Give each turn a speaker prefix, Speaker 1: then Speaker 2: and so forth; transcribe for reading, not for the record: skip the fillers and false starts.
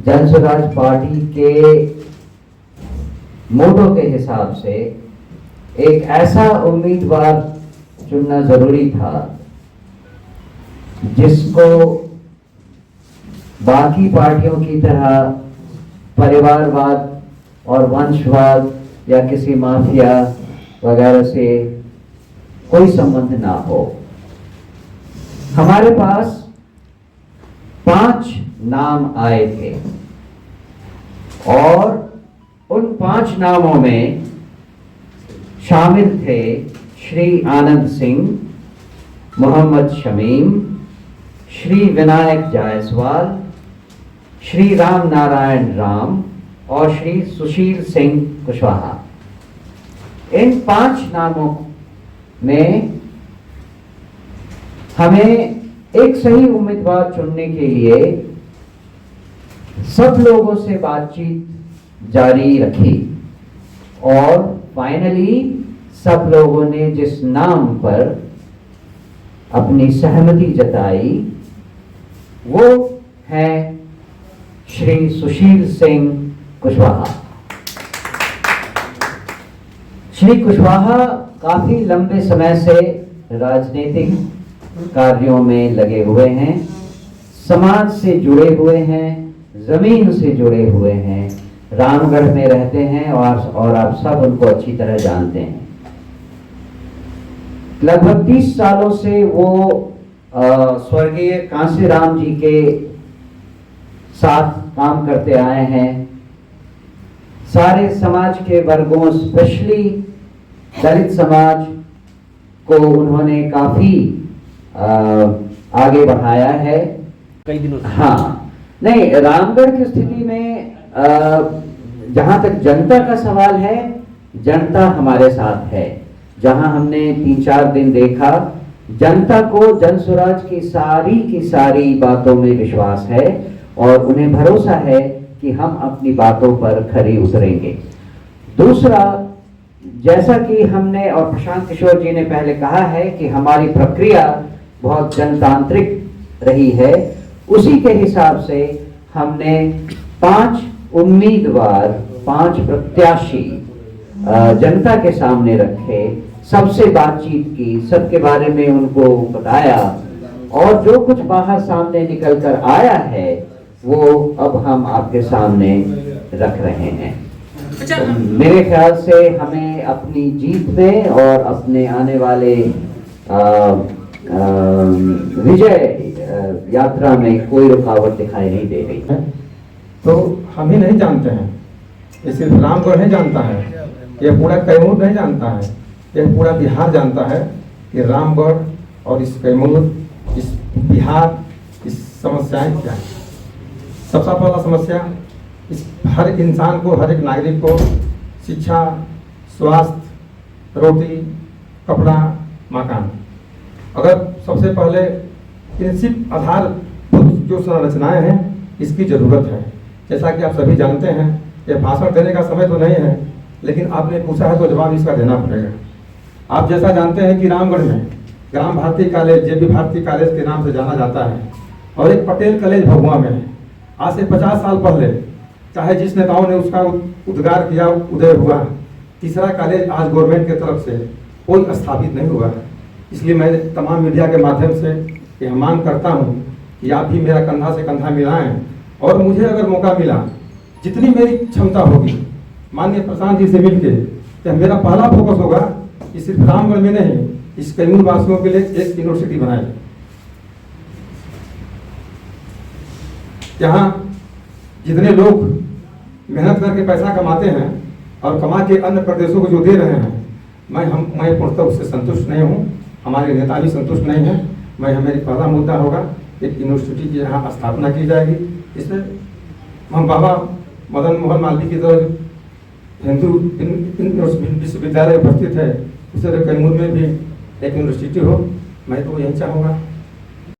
Speaker 1: जन स्वराज पार्टी के मोटो के हिसाब से एक ऐसा उम्मीदवार चुनना जरूरी था जिसको बाकी पार्टियों की तरह परिवारवाद और वंशवाद या किसी माफिया वगैरह से कोई संबंध ना हो। हमारे पास 5 नाम आए थे और उन 5 नामों में शामिल थे श्री आनंद सिंह, मोहम्मद शमीम, श्री विनायक जायसवाल, श्री राम नारायण राम और श्री सुशील सिंह कुशवाहा। इन 5 नामों में हमें एक सही उम्मीदवार चुनने के लिए सब लोगों से बातचीत जारी रखी और फाइनली सब लोगों ने जिस नाम पर अपनी सहमति जताई वो है श्री सुशील सिंह कुशवाहा। श्री कुशवाहा काफी लंबे समय से राजनीतिक कार्यों में लगे हुए हैं, समाज से जुड़े हुए हैं, जमीन से जुड़े हुए हैं, रामगढ़ में रहते हैं और आप सब उनको अच्छी तरह जानते हैं। लगभग 30 सालों से वो स्वर्गीय कांसीराम जी के साथ काम करते आए हैं। सारे समाज के वर्गों, स्पेशली दलित समाज को उन्होंने काफी आगे बढ़ाया है
Speaker 2: कई दिनों।
Speaker 1: हाँ, नहीं, रामगढ़ की स्थिति में जहां तक जनता का सवाल है, जनता हमारे साथ है। जहां हमने 3-4 दिन देखा, जनता को जन स्वराज की सारी बातों में विश्वास है और उन्हें भरोसा है कि हम अपनी बातों पर खरी उतरेंगे। दूसरा, जैसा कि हमने और प्रशांत किशोर जी ने पहले कहा है कि हमारी प्रक्रिया बहुत जनतांत्रिक रही है, उसी के हिसाब से हमने 5 उम्मीदवार, 5 प्रत्याशी जनता के सामने रखे, सबसे बातचीत की, सबके बारे में उनको बताया और जो कुछ बाहर सामने निकल कर आया है वो अब हम आपके सामने रख रहे हैं। तो मेरे ख्याल से हमें अपनी जीत में और अपने आने वाले विजय यात्रा में कोई रुकावट दिखाई नहीं दे रही है।
Speaker 3: तो हम ही नहीं जानते हैं, ये सिर्फ रामगढ़ नहीं जानता है, ये पूरा कैमूर नहीं जानता है, ये पूरा बिहार जानता है कि रामगढ़ और इस कैमूर, इस बिहार, इस समस्याएं क्या है। सबसे पहला समस्या, इस हर इंसान को, हर एक नागरिक को शिक्षा, स्वास्थ्य, रोटी, कपड़ा, मकान। अगर सबसे पहले प्रिंसिप आधार जो संरचनाएं हैं इसकी ज़रूरत है। जैसा कि आप सभी जानते हैं, ये भाषण देने का समय तो नहीं है, लेकिन आपने पूछा है तो जवाब इसका देना पड़ेगा। आप जैसा जानते हैं कि रामगढ़ में Gram Bharati college, JB Bharati college के नाम से जाना जाता है और एक पटेल कॉलेज भगवा में है। आज से 50 साल पहले चाहे जिस नेताओं ने उसका उद्गार किया, उदय हुआ। तीसरा कॉलेज आज गवर्नमेंट की तरफ से कोई स्थापित नहीं हुआ है। इसलिए मैं तमाम मीडिया के माध्यम से यह मांग करता हूँ कि आप भी मेरा कंधा से कंधा मिलाएं और मुझे अगर मौका मिला, जितनी मेरी क्षमता होगी, माननीय प्रशांत जी से मिलके, तो मेरा पहला फोकस होगा कि सिर्फ रामगढ़ में नहीं, इस कैमूर वासियों के लिए एक यूनिवर्सिटी बनाए, जहाँ जितने लोग मेहनत करके पैसा कमाते हैं और कमा के अन्य प्रदेशों को जो दे रहे हैं, मैं पूर्णतः उससे संतुष्ट नहीं हूँ। हमारे नेता भी संतुष्ट नहीं है। मेरी पहला मुद्दा होगा एक यूनिवर्सिटी की यहाँ स्थापना की जाएगी। इसमें हम बाबा मदन मोहन मालवीय की तरह हिंदू विश्वविद्यालय उपस्थित है, उसे कैमूर में भी एक यूनिवर्सिटी हो। मैं तो यही चाहूँगा।